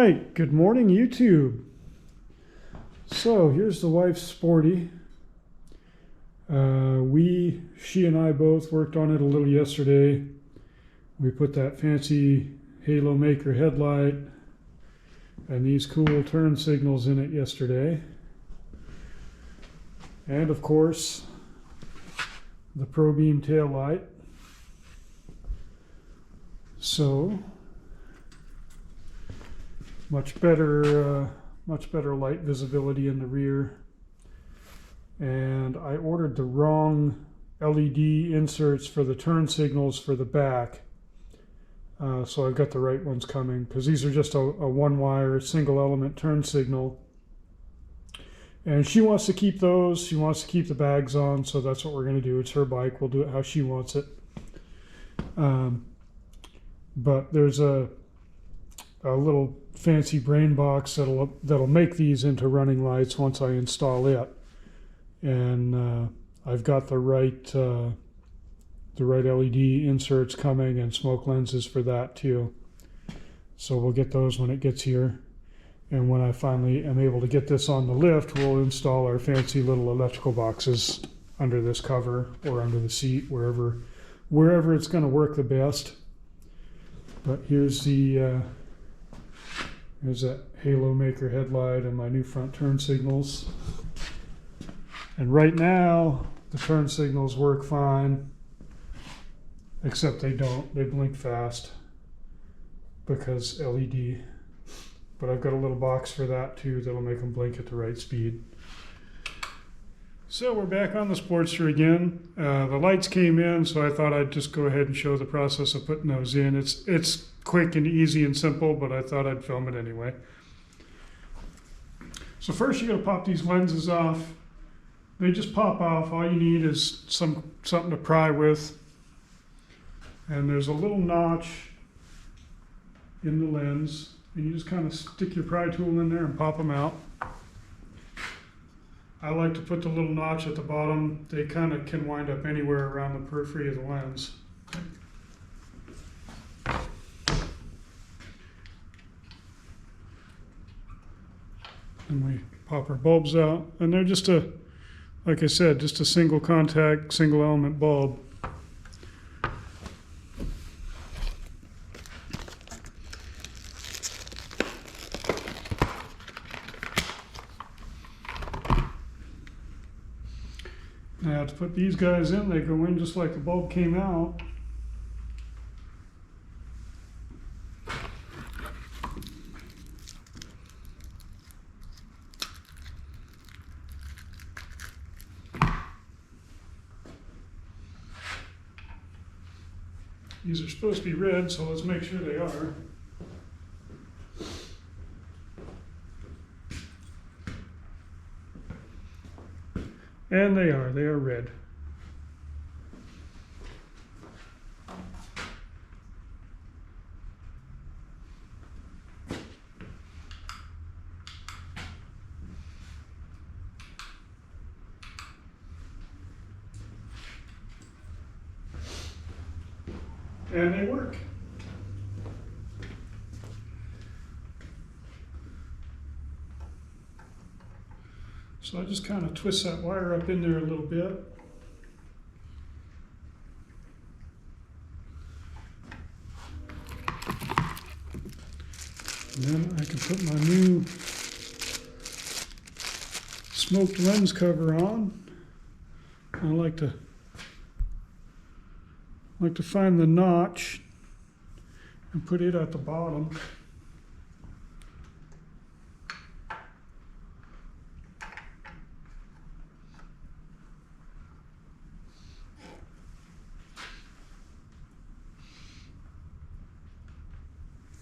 right, good morning YouTube. So here's the wife's Sporty. She and I both worked on it a little yesterday. We put that fancy Halo Maker headlight and these cool turn signals in it yesterday. And of course, the Pro Beam tail light. So much better light visibility in the rear. And I ordered the wrong LED inserts for the turn signals for the back. So I've got the right ones coming, because these are just a one-wire single element turn signal. And she wants to keep those. She wants to keep the bags on, so that's what we're going to do. It's her bike. We'll do it how she wants it. But there's a little fancy brain box that'll make these into running lights once I install it. And I've got the right LED inserts coming and smoke lenses for that too. So we'll get those when it gets here. And when I finally am able to get this on the lift, we'll install our fancy little electrical boxes under this cover or under the seat, wherever it's going to work the best. But here's that Halo Maker headlight and my new front turn signals. And right now, the turn signals work fine, except they don't. They blink fast because LED. But I've got a little box for that too that'll make them blink at the right speed. So we're back on the Sportster again. The lights came in, so I thought I'd just go ahead and show the process of putting those in. It's quick and easy and simple, but I thought I'd film it anyway. So first you're going to pop these lenses off. They just pop off. All you need is something to pry with. And there's a little notch in the lens. And you just kind of stick your pry tool in there and pop them out. I like to put the little notch at the bottom. They kind of can wind up anywhere around the periphery of the lens. And we pop our bulbs out. And they're just like I said, just a single contact, single element bulb. Now to put these guys in, they go in just like the bulb came out. These are supposed to be red, so let's make sure they are. And they are red. And they work. So I just kind of twist that wire up in there a little bit. And then I can put my new smoked lens cover on. I like to find the notch and put it at the bottom.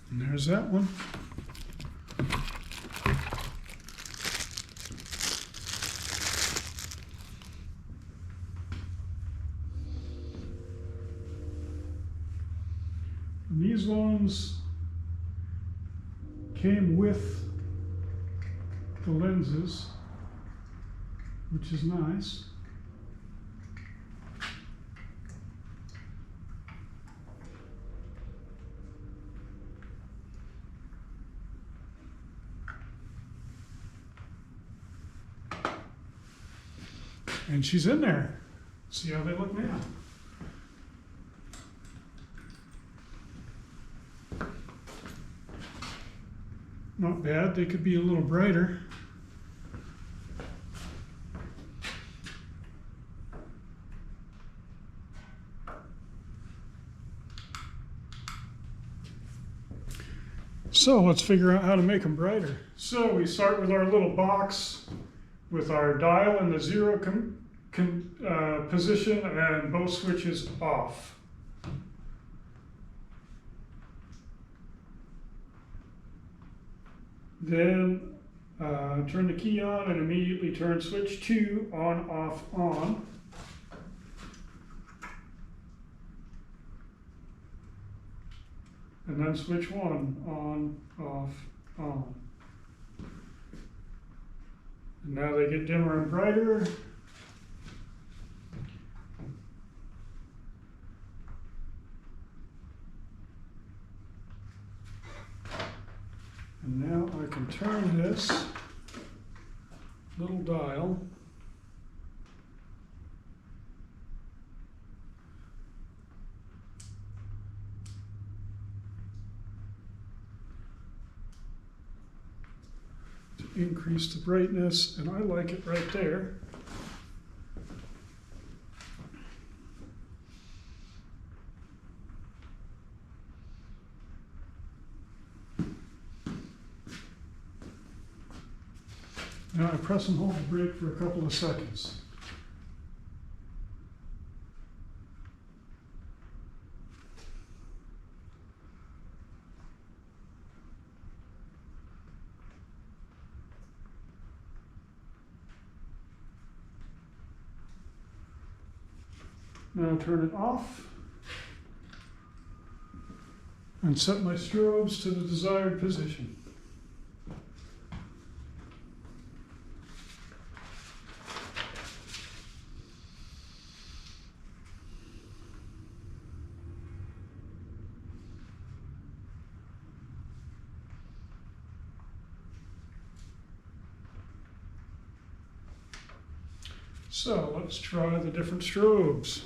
And there's that one. And these ones came with the lenses, which is nice. And she's in there. See how they look now. Not bad. They could be a little brighter. So let's figure out how to make them brighter. So we start with our little box with our dial in the 0 position and both switches off. Then turn the key on and immediately turn switch 2 on, off, on. And then switch 1 on, off, on. And now they get dimmer and brighter. And now I can turn this little dial to increase the brightness, and I like it right there. Now I press and hold the brake for a couple of seconds. Now turn it off and set my strobes to the desired position. So let's try the different strobes.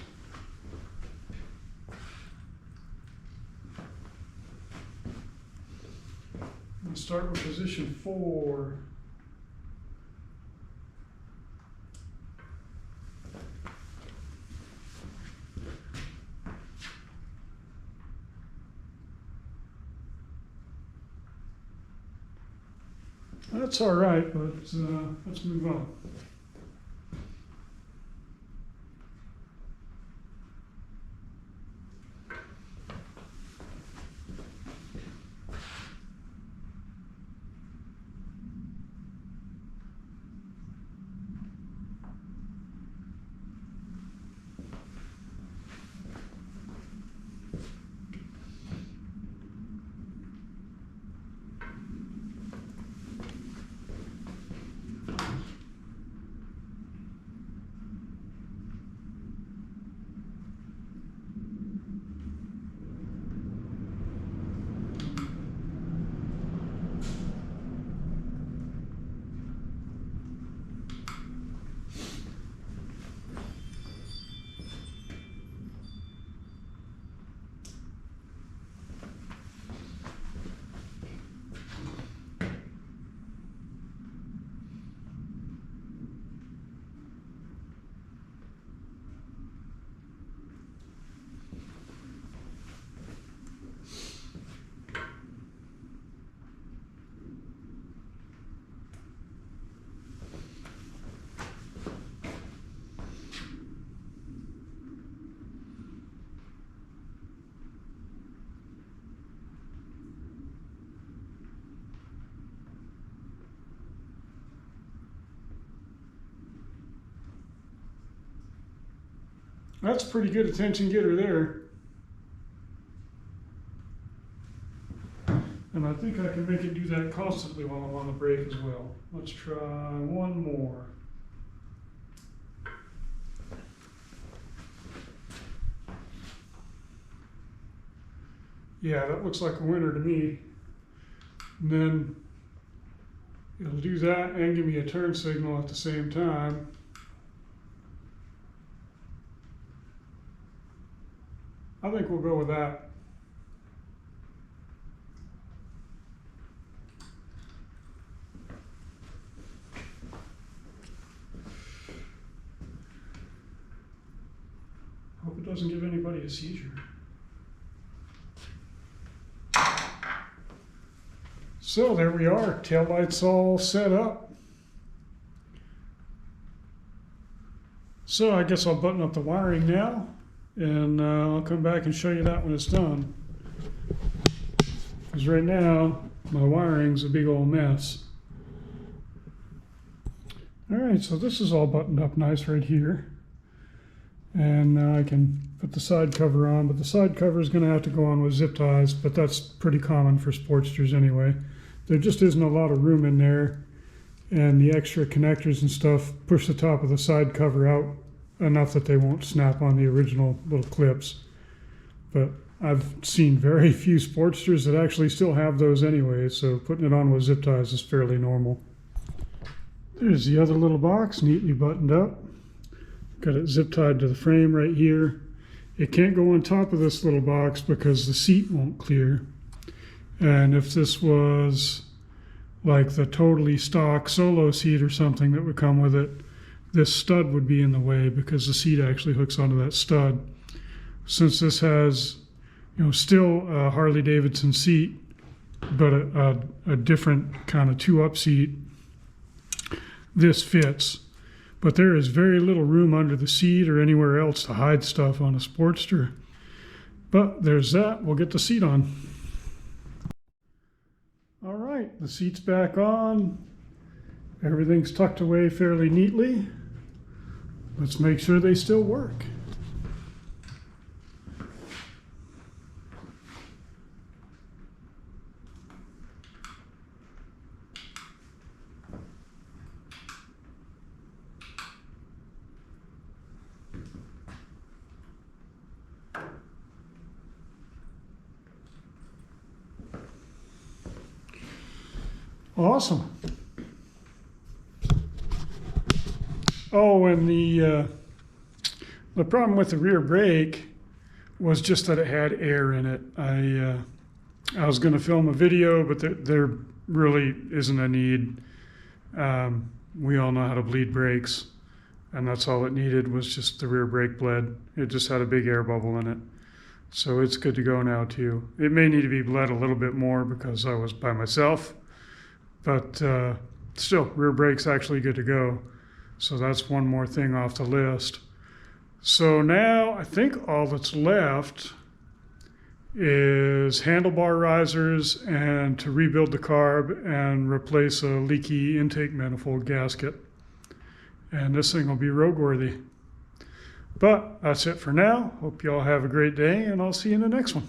I'll start with position 4. That's all right, but let's move on. That's a pretty good attention getter there. And I think I can make it do that constantly while I'm on the brake as well. Let's try one more. Yeah, that looks like a winner to me. And then it'll do that and give me a turn signal at the same time. I think we'll go with that. Hope it doesn't give anybody a seizure. So there we are, taillights all set up. So I guess I'll button up the wiring now, and I'll come back and show you that when it's done. Because right now, my wiring's a big old mess. All right, so this is all buttoned up nice right here. And now I can put the side cover on, but the side cover is going to have to go on with zip ties, but that's pretty common for Sportsters anyway. There just isn't a lot of room in there, and the extra connectors and stuff push the top of the side cover out enough that they won't snap on the original little clips. But I've seen very few Sportsters that actually still have those anyway, so putting it on with zip ties is fairly normal. There's the other little box, neatly buttoned up. Got it zip tied to the frame right here. It can't go on top of this little box because the seat won't clear. And if this was like the totally stock solo seat or something that would come with it, this stud would be in the way because the seat actually hooks onto that stud. Since this has, still a Harley Davidson seat, but a different kind of two-up seat, this fits. But there is very little room under the seat or anywhere else to hide stuff on a Sportster. But there's that. We'll get the seat on. All right, the seat's back on. Everything's tucked away fairly neatly. Let's make sure they still work. Awesome. Oh, and the problem with the rear brake was just that it had air in it. I was going to film a video, but there really isn't a need. We all know how to bleed brakes, and that's all it needed was just the rear brake bled. It just had a big air bubble in it. So it's good to go now too. It may need to be bled a little bit more because I was by myself. But still, rear brake's actually good to go. So that's one more thing off the list. So now I think all that's left is handlebar risers and to rebuild the carb and replace a leaky intake manifold gasket. And this thing will be roadworthy. But that's it for now. Hope you all have a great day, and I'll see you in the next one.